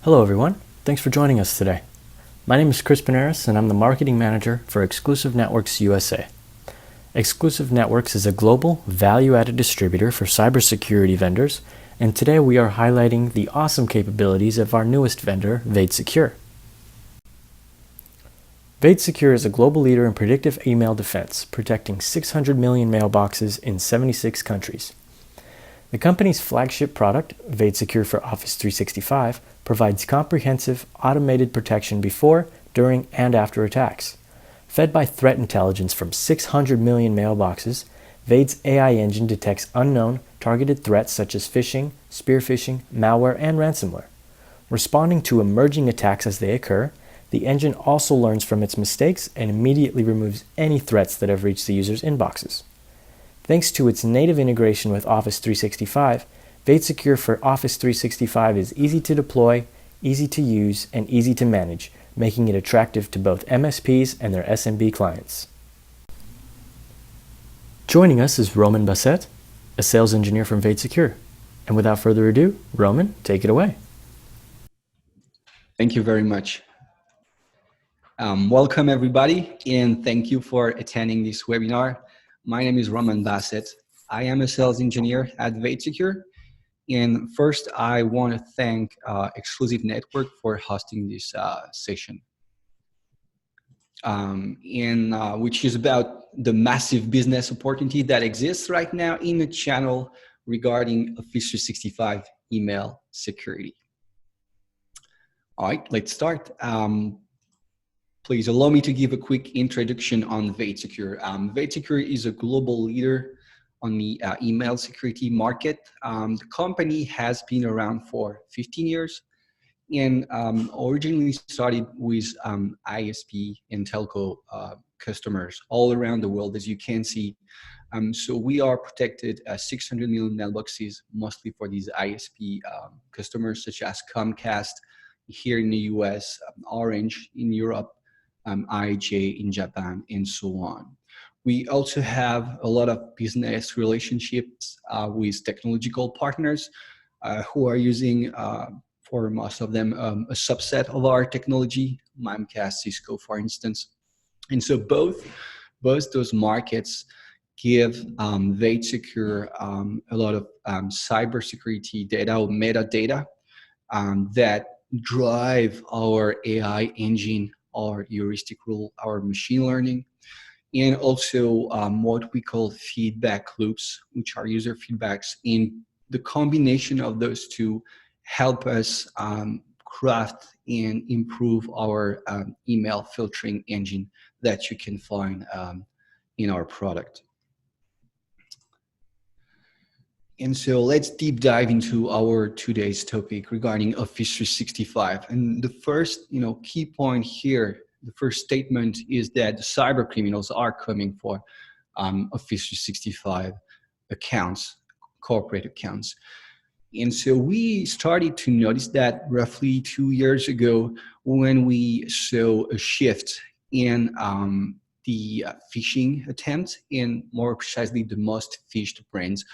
Hello everyone, thanks for joining us today. My name is Chris Panaris and I'm the Marketing Manager for Exclusive Networks USA. Exclusive Networks is a global, value-added distributor for cybersecurity vendors, and today we are highlighting the awesome capabilities of our newest vendor, Vade Secure. Vade Secure is a global leader in predictive email defense, protecting 600 million mailboxes in 76 countries. The company's flagship product, Vade Secure for Office 365, provides comprehensive, automated protection before, during, and after attacks. Fed by threat intelligence from 600 million mailboxes, Vade's AI engine detects unknown, targeted threats such as phishing, spearfishing, malware, and ransomware. Responding to emerging attacks as they occur, the engine also learns from its mistakes and immediately removes any threats that have reached the user's inboxes. Thanks to its native integration with Office 365, Vade Secure for Office 365 is easy to deploy, easy to use, and easy to manage, making it attractive to both MSPs and their SMB clients. Joining us is Roman Basset, a sales engineer from Vade Secure. And without further ado, Roman, take it away. Thank you very much. Welcome everybody, and thank you for attending this webinar. My name is Roman Basset. I am a sales engineer at Vade Secure. And first, I want to thank Exclusive Network for hosting this session, which is about the massive business opportunity that exists right now in the channel regarding Office 365 email security. All right, let's start. Please allow me to give a quick introduction on Vade Secure. Vade Secure is a global leader on the email security market. The company has been around for 15 years and originally started with ISP and telco customers all around the world, as you can see. So we are protected 600 million mailboxes, mostly for these ISP customers such as Comcast here in the US, Orange in Europe, IJ in Japan, and so on. We also have a lot of business relationships with technological partners who are using, for most of them, a subset of our technology, Mimecast, Cisco, for instance. And so both those markets give Vade Secure a lot of cybersecurity data or metadata that drive our AI engine, our heuristic rule, our machine learning, and also what we call feedback loops, which are user feedbacks. And the combination of those two help us craft and improve our email filtering engine that you can find in our product. And so let's deep dive into our today's topic regarding Office 365. And the first, key point here, the first statement is that the cybercriminals are coming for Office 365 accounts, corporate accounts. And so we started to notice that roughly 2 years ago when we saw a shift in the phishing attempts, and more precisely the most phished brands.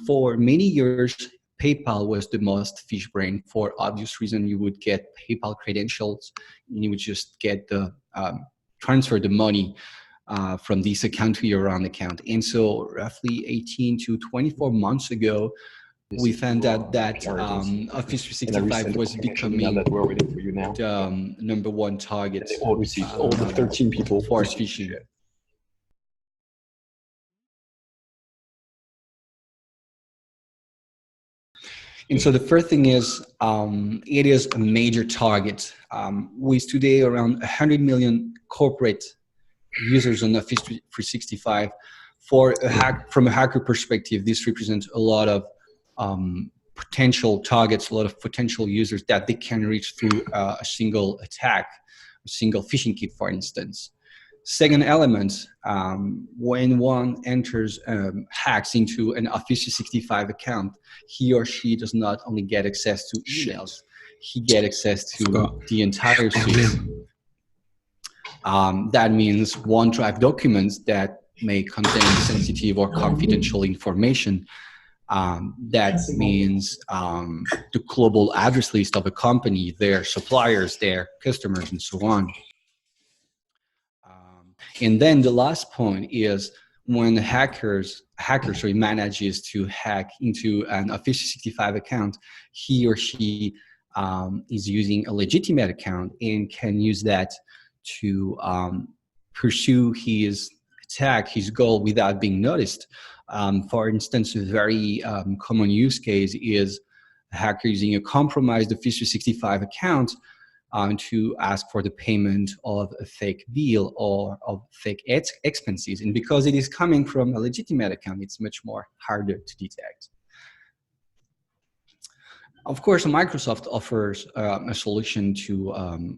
For many years, PayPal was the most phished brand. For obvious reason, you would get PayPal credentials and you would just get the transfer the money from this account to your own account. And so roughly 18 to 24 months ago, we found out that Office 365 was becoming that we're waiting for you now. the #1 target They all received all the 13 people for phishing. And so the first thing is, it is a major target. With today around 100 million corporate users on Office 365, from a hacker perspective, this represents a lot of potential targets, a lot of potential users that they can reach through a single attack, a single phishing kit, for instance. Second element, when one enters, hacks into an Office 365 account, he or she does not only get access to emails, he gets access to the entire suite. That means OneDrive documents that may contain sensitive or confidential information. That means the global address list of a company, their suppliers, their customers, and so on. And then the last point is when the hacker manages to hack into an Office 365 account, he or she is using a legitimate account and can use that to pursue his attack, his goal, without being noticed. For instance, a very common use case is a hacker using a compromised Office 365 account to ask for the payment of a fake bill or of fake expenses. And because it is coming from a legitimate account, it's much more harder to detect. Of course, Microsoft offers a solution to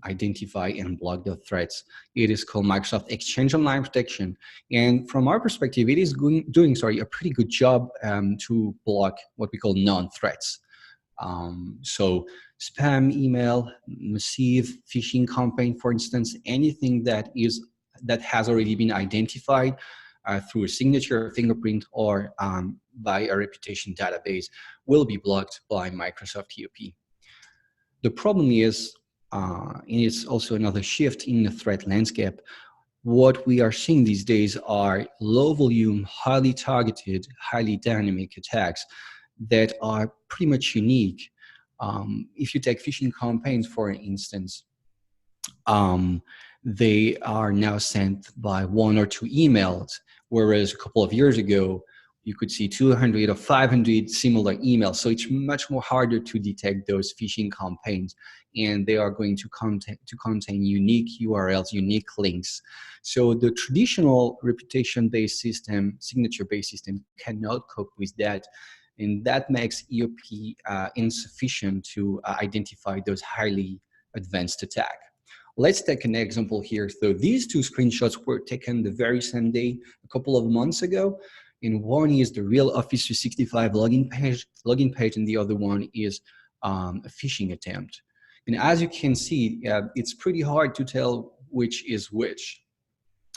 identify and block the threats. It is called Microsoft Exchange Online Protection. And from our perspective, it is doing a pretty good job to block what we call non-threats. So spam email, massive phishing campaign, for instance, anything that has already been identified through a signature, fingerprint, or by a reputation database will be blocked by Microsoft ERP. The problem is, and it's also another shift in the threat landscape, what we are seeing these days are low volume, highly targeted, highly dynamic attacks that are pretty much unique. If you take phishing campaigns, for instance, they are now sent by 1 or 2 emails, whereas a couple of years ago, you could see 200 or 500 similar emails. So it's much more harder to detect those phishing campaigns, and they are going to contain unique URLs, unique links. So the traditional reputation-based system, signature-based system cannot cope with that. And that makes ERP insufficient to identify those highly advanced attacks. Let's take an example here. So these 2 screenshots were taken the very same day, a couple of months ago. And one is the real Office 365 login page, and the other one is a phishing attempt. And as you can see, it's pretty hard to tell which is which.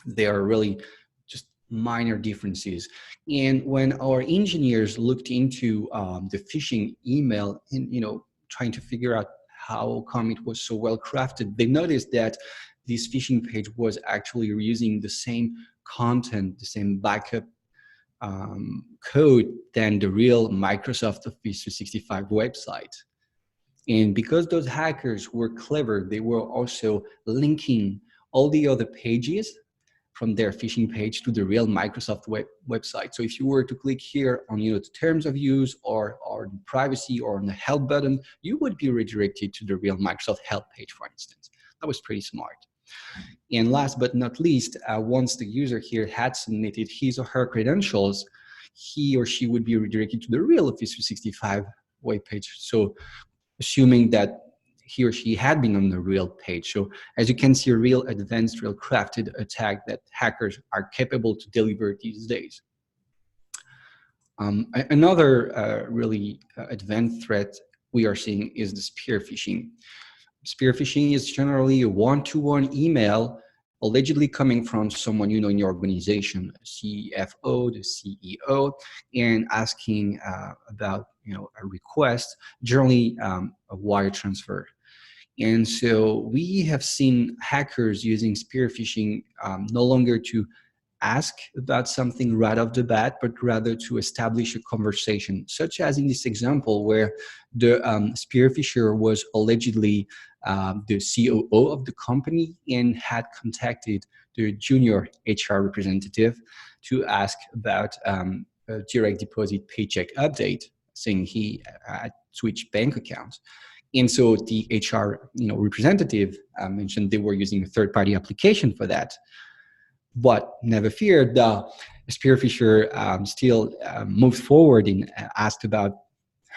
They are really just minor differences. And when our engineers looked into the phishing email and trying to figure out how come it was so well crafted, they noticed that this phishing page was actually using the same content, the same backup code than the real Microsoft Office 365 website. And because those hackers were clever, they were also linking all the other pages from their phishing page to the real Microsoft website. So if you were to click here on the terms of use or the privacy or on the help button, you would be redirected to the real Microsoft help page, for instance. That was pretty smart. And last but not least, once the user here had submitted his or her credentials, he or she would be redirected to the real Office 365 web page. So assuming that he or she had been on the real page. So as you can see, a real advanced, real crafted attack that hackers are capable to deliver these days. Another really advanced threat we are seeing is the spear phishing. Spear phishing is generally a one-to-one email allegedly coming from someone in your organization, a CFO, the CEO, and asking about a request, generally a wire transfer. And so we have seen hackers using spear phishing no longer to ask about something right off the bat, but rather to establish a conversation, such as in this example where the spear phisher was allegedly the COO of the company and had contacted the junior HR representative to ask about a direct deposit paycheck update, saying he had switched bank accounts. And so the HR representative mentioned they were using a third-party application for that. But never fear, the spear phisher still moved forward and asked about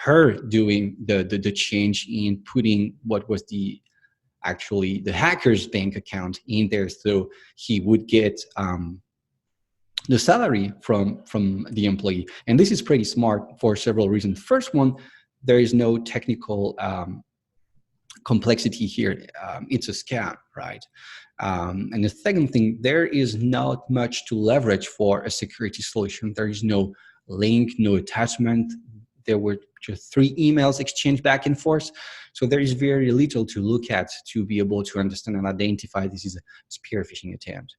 her doing the change in putting what was the hacker's bank account in there, so he would get the salary from the employee. And this is pretty smart for several reasons. First one, there is no technical complexity here. It's a scam, right? And the second thing, there is not much to leverage for a security solution. There is no link, no attachment. there were just 3 emails exchanged back and forth. So there is very little to look at to be able to understand and identify this is a spear phishing attempt.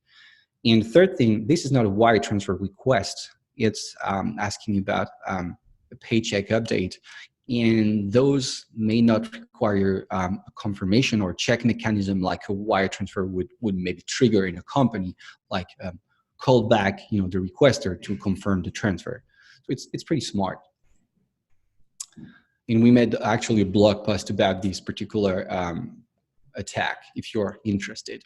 And third thing, this is not a wire transfer request. It's asking about a paycheck update. And those may not require a confirmation or check mechanism like a wire transfer would maybe trigger in a company, like call back the requester to confirm the transfer. So it's pretty smart. And we made actually a blog post about this particular attack if you're interested.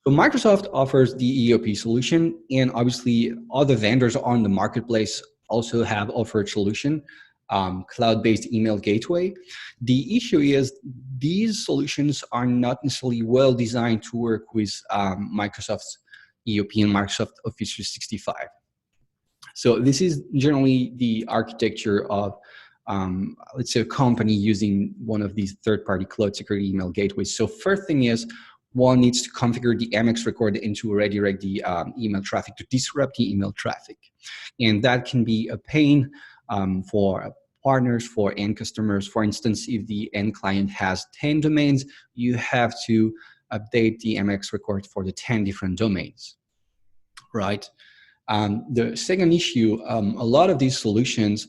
So Microsoft offers the ERP solution, and obviously other vendors on the marketplace also have offered solution, cloud-based email gateway. The issue is these solutions are not necessarily well designed to work with Microsoft's ERP and Microsoft Office 365. So this is generally the architecture of let's say a company using one of these third-party cloud security email gateways. So first thing is, one needs to configure the MX record and to redirect the email traffic to disrupt the email traffic. And that can be a pain for partners, for end customers. For instance, if the end client has 10 domains, you have to update the MX record for the 10 different domains, right? The second issue, a lot of these solutions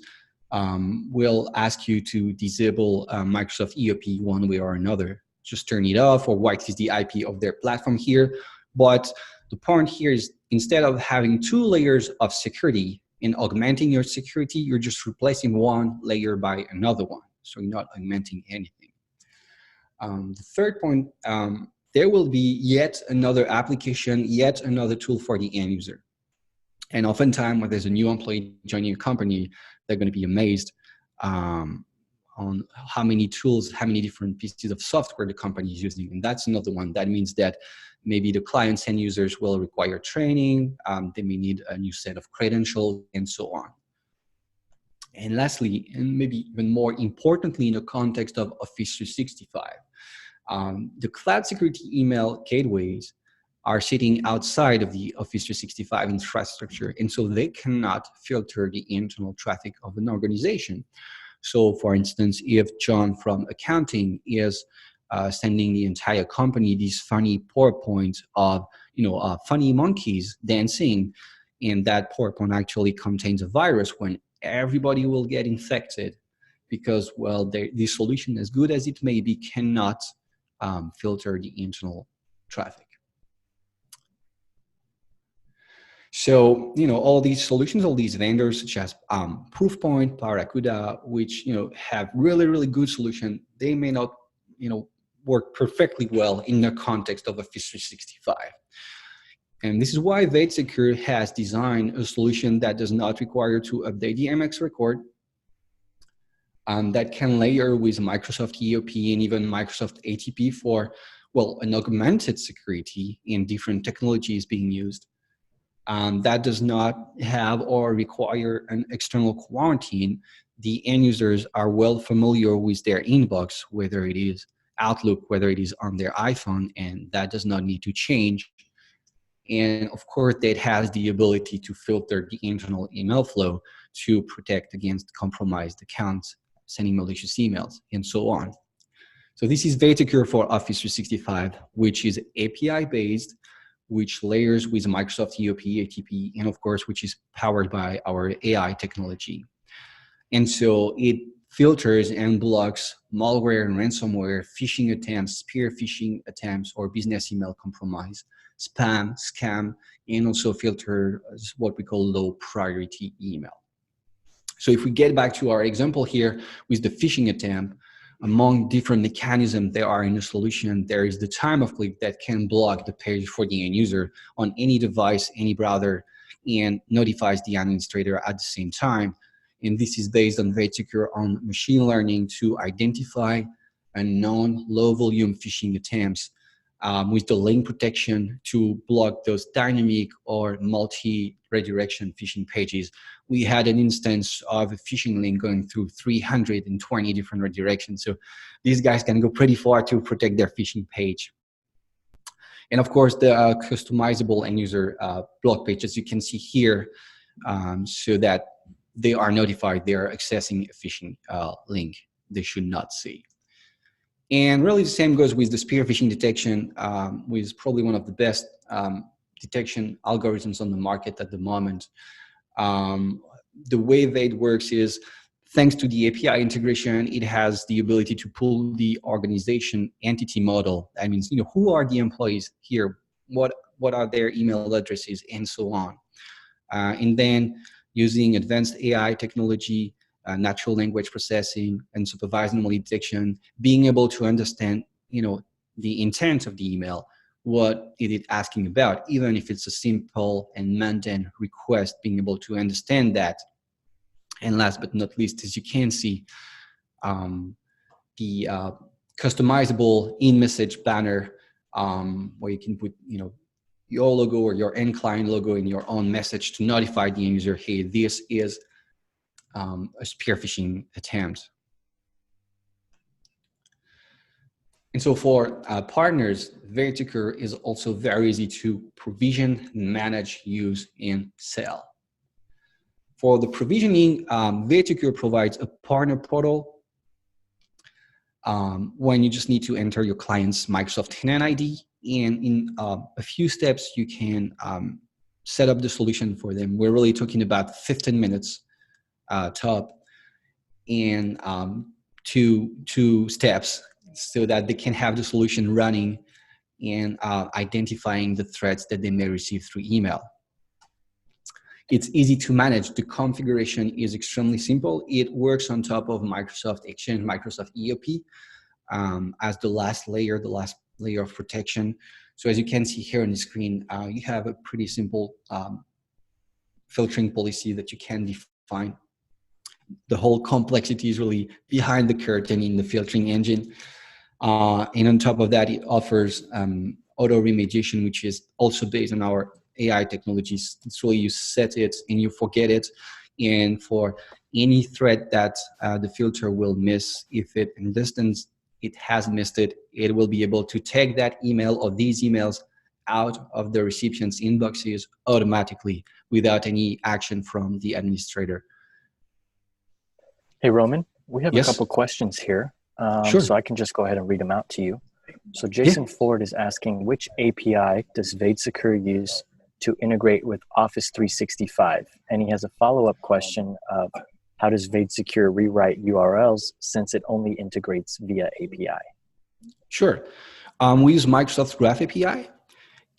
will ask you to disable Microsoft ERP one way or another. Just turn it off or whitelist the IP of their platform here. But the point here is, instead of having 2 layers of security and augmenting your security, you're just replacing one layer by another one. So you're not augmenting anything. The third point, there will be yet another application, yet another tool for the end user. And oftentimes when there's a new employee joining a company, they're going to be amazed on how many tools, how many different pieces of software the company is using. And that's another one. That means that maybe the clients and users will require training, they may need a new set of credentials, and so on. And lastly, and maybe even more importantly in the context of Office 365, the cloud security email gateways are sitting outside of the Office 365 infrastructure, and so they cannot filter the internal traffic of an organization. So for instance, if John from accounting is sending the entire company these funny PowerPoints of funny monkeys dancing, and that PowerPoint actually contains a virus, when everybody will get infected because, well, the solution, as good as it may be, cannot filter the internal traffic. So, all these solutions, all these vendors such as Proofpoint, Barracuda, which, have really, really good solution, they may not, work perfectly well in the context of Office 365. And this is why Vade Secure has designed a solution that does not require to update the MX record, that can layer with Microsoft ERP and even Microsoft ATP for, well, an augmented security in different technologies being used. That does not have or require an external quarantine. The end users are well familiar with their inbox, whether it is Outlook, whether it is on their iPhone, and that does not need to change. And of course, that has the ability to filter the internal email flow to protect against compromised accounts, sending malicious emails, and so on. So this is Vade Secure for Office 365, which is API-based, which layers with Microsoft ERP, ATP, and of course, which is powered by our AI technology. And so it filters and blocks malware and ransomware, phishing attempts, spear phishing attempts, or business email compromise, spam, scam, and also filters what we call low priority email. So if we get back to our example here with the phishing attempt, among different mechanisms there are in the solution, there is the time of click that can block the page for the end user on any device, any browser, and notifies the administrator at the same time. And this is based on Vade Secure on machine learning to identify unknown low volume phishing attempts with the link protection to block those dynamic or multi-redirection phishing pages. We had an instance of a phishing link going through 320 different redirections. So these guys can go pretty far to protect their phishing page. And of course, the customizable end user blog pages you can see here, so that they are notified they are accessing a phishing link they should not see. And really the same goes with the spear phishing detection, which is probably one of the best detection algorithms on the market at the moment. The way that it works is, thanks to the API integration, it has the ability to pull the organization entity model. That means, who are the employees here? What are their email addresses, and so on. And then using advanced AI technology, natural language processing, and supervised anomaly detection, being able to understand, the intent of the email, what it is asking about, even if it's a simple and mundane request, being able to understand that. And last but not least, as you can see, the customizable in-message banner, where you can put, your logo or your end client logo in your own message to notify the end user, hey, this is a spear phishing attempt. And so for partners, Vade Secure is also very easy to provision, manage, use, and sell. For the provisioning, Vade Secure provides a partner portal when you just need to enter your client's Microsoft tenant ID, and in a few steps you can set up the solution for them. We're really talking about 15 minutes top, and two steps, so that they can have the solution running and identifying the threats that they may receive through email. It's easy to manage. The configuration is extremely simple. It works on top of Microsoft Exchange, Microsoft ERP, as the last layer of protection. So as you can see here on the screen, you have a pretty simple filtering policy that you can define. The whole complexity is really behind the curtain in the filtering engine. And on top of that, it offers auto remediation, which is also based on our AI technologies. It's really, you set it and you forget it. And for any threat that the filter will miss, if it in distance it has missed it, it will be able to take that email or these emails out of the recipient's inboxes automatically without any action from the administrator. Hey, Roman, we have Yes. a couple questions here. Sure. So I can just go ahead and read them out to you. So Jason Ford is asking, which API does Vade Secure use to integrate with Office 365? And he has a follow-up question of, how does Vade Secure rewrite URLs since it only integrates via API? Sure. We use Microsoft Graph API.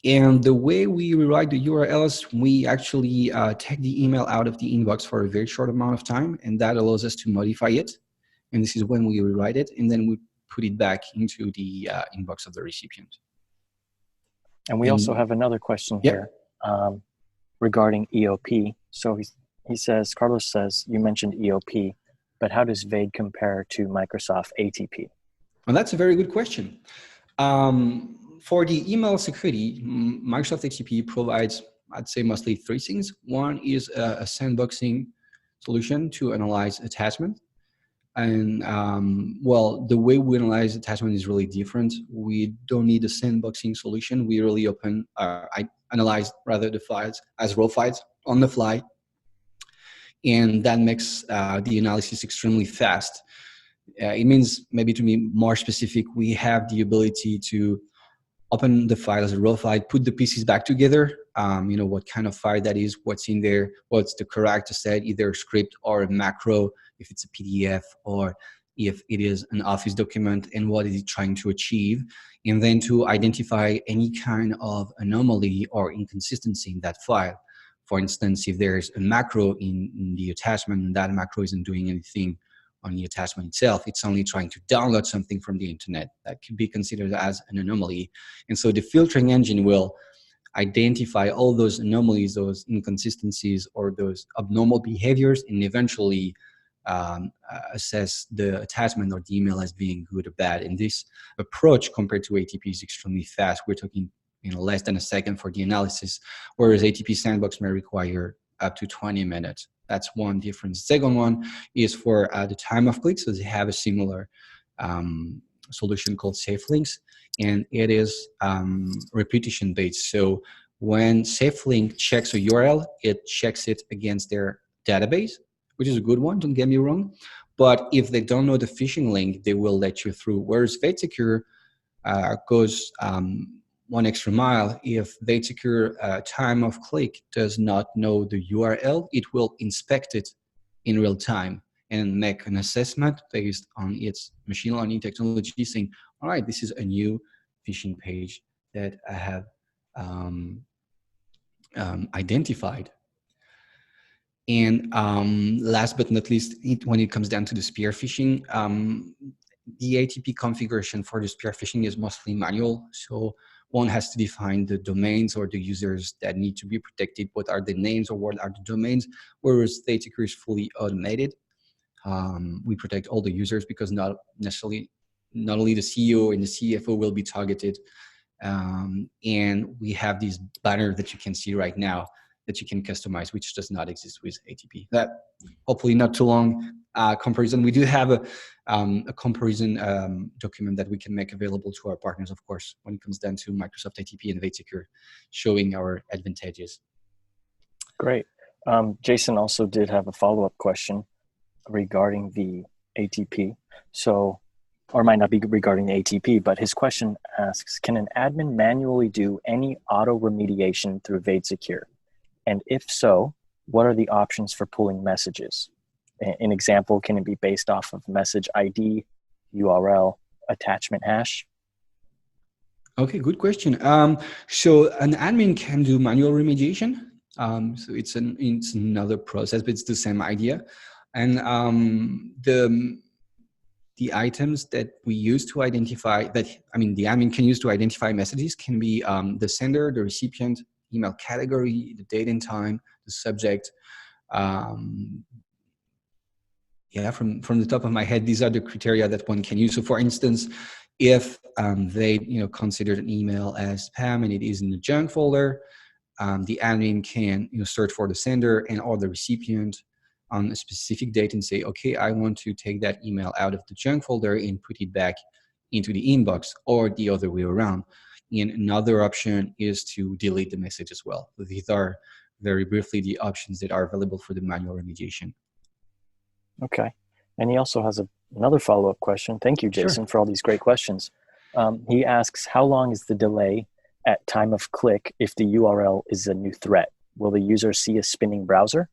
And the way we rewrite the URLs, we actually take the email out of the inbox for a very short amount of time, and that allows us to modify it. And this is when we rewrite it, and then we put it back into the inbox of the recipient. And we also have another question here regarding EOP. So he says, Carlos says, you mentioned EOP, but how does Vade compare to Microsoft ATP? Well, that's a very good question. For the email security, Microsoft ATP provides, I'd say, mostly three things. One is a sandboxing solution to analyze attachment. And well, the way we analyze attachment is really different. We don't need a sandboxing solution. We really I analyze rather the files as raw files on the fly. And that makes the analysis extremely fast. It means, maybe to be more specific, we have the ability to open the file as a raw file, put the pieces back together, what kind of file that is, what's in there, what's the character set, either a script or a macro, if it's a PDF, or if it is an Office document, and what is it trying to achieve, and then to identify any kind of anomaly or inconsistency in that file. For instance, if there's a macro in the attachment and that macro isn't doing anything on the attachment itself, it's only trying to download something from the internet, that could be considered as an anomaly. And so the filtering engine will identify all those anomalies, those inconsistencies, or those abnormal behaviors, and eventually assess the attachment or the email as being good or bad. And this approach compared to ATP is extremely fast. We're talking less than a second for the analysis, whereas ATP Sandbox may require up to 20 minutes. That's one difference. Second one is for the time of click. So they have a similar solution called SafeLinks, and it is repetition based. So when SafeLink checks a URL, it checks it against their database which is a good one, don't get me wrong. But if they don't know the phishing link, they will let you through. Whereas Vade Secure goes one extra mile. If Vade Secure time of click does not know the URL, it will inspect it in real time and make an assessment based on its machine learning technology, saying, all right, this is a new phishing page that I have identified. And last but not least, when it comes down to the spear phishing, the ATP configuration for the spear phishing is mostly manual. So one has to define the domains or the users that need to be protected. What are the names or what are the domains? Whereas Vade Secure is fully automated. We protect all the users because not only the CEO and the CFO will be targeted. And we have this banner that you can see right now that you can customize, which does not exist with ATP. That hopefully not too long comparison. We do have a comparison document that we can make available to our partners, of course, when it comes down to Microsoft ATP and Vade Secure, showing our advantages. Great. Jason also did have a follow-up question regarding the ATP. Or might not be regarding the ATP, but his question asks, can an admin manually do any auto remediation through Vade Secure? And if so, what are the options for pulling messages? An example, can it be based off of message ID, URL, attachment hash? Okay, good question. So an admin can do manual remediation. So it's another process, but it's the same idea. And the items that we use to identify the admin can use to identify messages can be the sender, the recipient, email category, the date and time, the subject. From the top of my head, these are the criteria that one can use. So for instance, if they considered an email as spam and it is in the junk folder, the admin can search for the sender and or the recipient on a specific date and say, okay, I want to take that email out of the junk folder and put it back into the inbox, or the other way around. And another option is to delete the message as well. So these are very briefly the options that are available for the manual remediation. Okay. And he also has another follow-up question. Thank you, Jason, for all these great questions. He asks, how long is the delay at time of click if the URL is a new threat? Will the user see a spinning browser?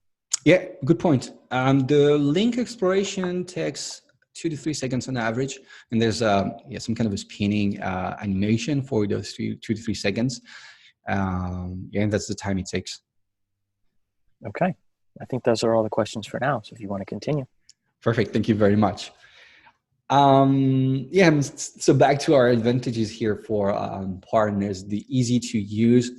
Yeah, good point. The link exploration takes 2 to 3 seconds on average, and there's some kind of a spinning animation for those 2 to 3 seconds. And that's the time it takes. Okay, I think those are all the questions for now. So if you want to continue. Perfect. Thank you very much. So back to our advantages here for partners, the easy to use.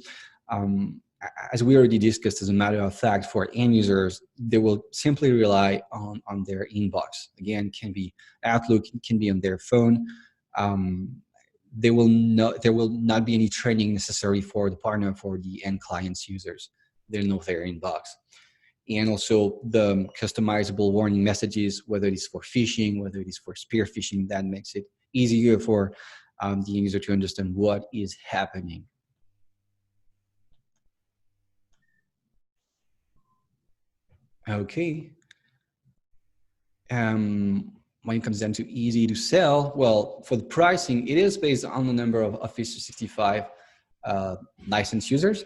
As we already discussed, as a matter of fact, for end users, they will simply rely on their inbox. Again, it can be Outlook, it can be on their phone. There will not be any training necessary for the partner, for the end client's users. They know their inbox. And also the customizable warning messages, whether it is for phishing, whether it is for spear phishing, that makes it easier for the user to understand what is happening. Okay. When it comes down to easy to sell, well, for the pricing, it is based on the number of Office 365 licensed users.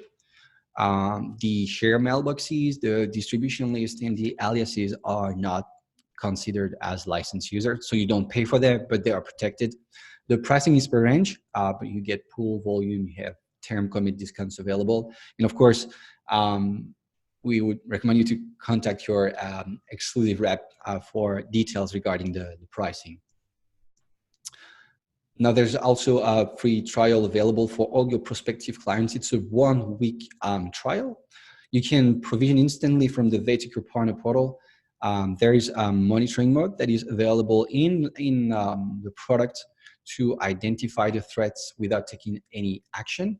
The share mailboxes, the distribution list, and the aliases are not considered as licensed users, so you don't pay for them, but they are protected. The pricing is per range, but you get pool volume, you have term commit discounts available, and of course, we would recommend you to contact your exclusive rep for details regarding the pricing. Now, there's also a free trial available for all your prospective clients. It's a 1-week trial. You can provision instantly from the Vade Secure Partner Portal. There is a monitoring mode that is available in the product to identify the threats without taking any action.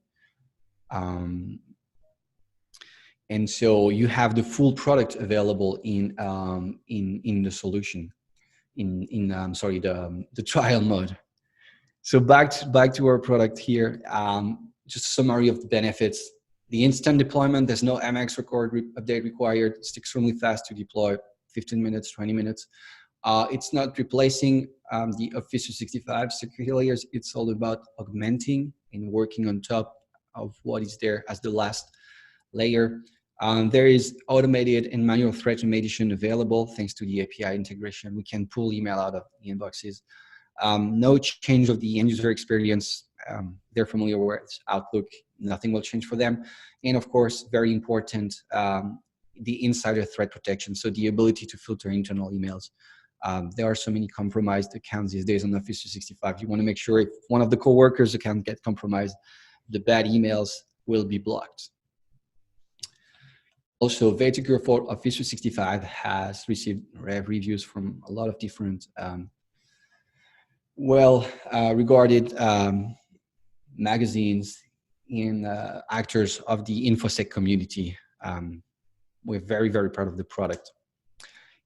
And so you have the full product available in the solution, the trial mode. So back to our product here, just a summary of the benefits. The instant deployment, there's no MX record update required. It's extremely fast to deploy, 15 minutes, 20 minutes. It's not replacing the Office 365 security layers. It's all about augmenting and working on top of what is there as the last layer. There is automated and manual threat remediation available thanks to the API integration. We can pull email out of the inboxes. No change of the end user experience. They're familiar with Outlook. Nothing will change for them. And of course, very important, the insider threat protection. So the ability to filter internal emails. There are so many compromised accounts these days on Office 365. You want to make sure if one of the coworkers' account gets compromised, the bad emails will be blocked. Also, Vade Secure for Office 365 has received reviews from a lot of different regarded magazines and actors of the InfoSec community. We're very, very proud of the product.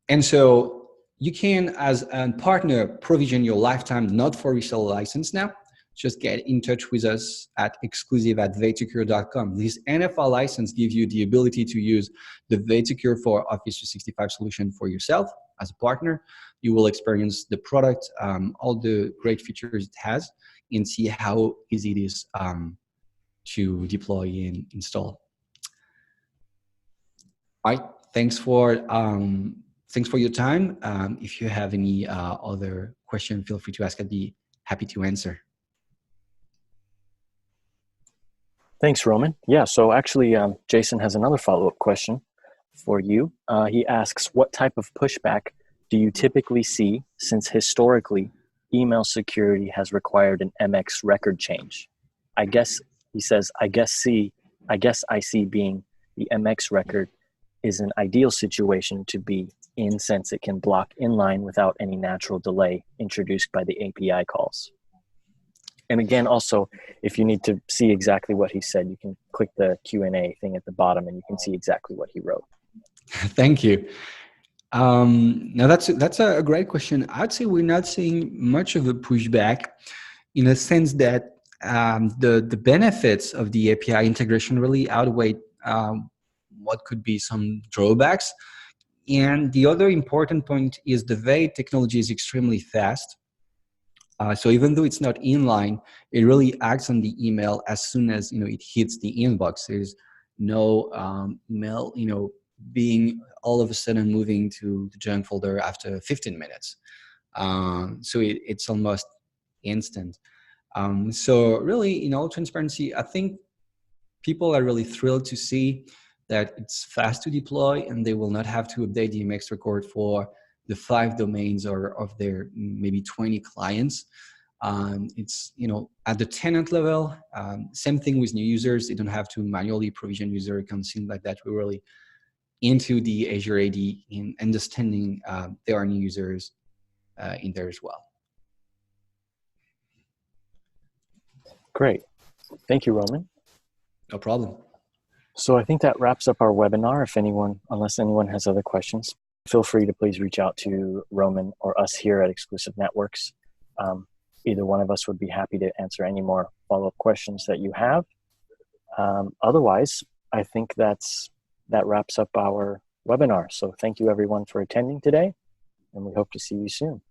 And so you can, as a partner, provision your lifetime not for resale license now. Just get in touch with us at exclusive@vadesecure.com. This NFR license gives you the ability to use the Vade Secure for Office 365 solution for yourself as a partner. You will experience the product, all the great features it has, and see how easy it is to deploy and install. All right, thanks for your time. If you have any other question, feel free to ask. I'd be happy to answer. Thanks, Roman. Yeah, so actually, Jason has another follow-up question for you. He asks, what type of pushback do you typically see, since historically email security has required an MX record change? I guess, he says, I guess I see being the MX record is an ideal situation to be in, since it can block inline without any natural delay introduced by the API calls. And again, also, if you need to see exactly what he said, you can click the Q&A thing at the bottom and you can see exactly what he wrote. Thank you. Now that's a great question. I'd say we're not seeing much of a pushback, in a sense that the benefits of the API integration really outweigh what could be some drawbacks. And the other important point is the Vade technology is extremely fast. So even though it's not inline, it really acts on the email as soon as it hits the inbox. There's no email being all of a sudden moving to the junk folder after 15 minutes. So it's almost instant. So really, in all transparency, I think people are really thrilled to see that it's fast to deploy and they will not have to update the MX record for the 5 domains or of their maybe 20 clients. It's, at the tenant level, same thing with new users. They don't have to manually provision user accounts, things like that. We're really into the Azure AD in understanding there are new users in there as well. Great. Thank you, Roman. No problem. So I think that wraps up our webinar. Unless anyone has other questions, feel free to please reach out to Roman or us here at Exclusive Networks. Either one of us would be happy to answer any more follow-up questions that you have. Otherwise, I think that wraps up our webinar. So thank you everyone for attending today, and we hope to see you soon.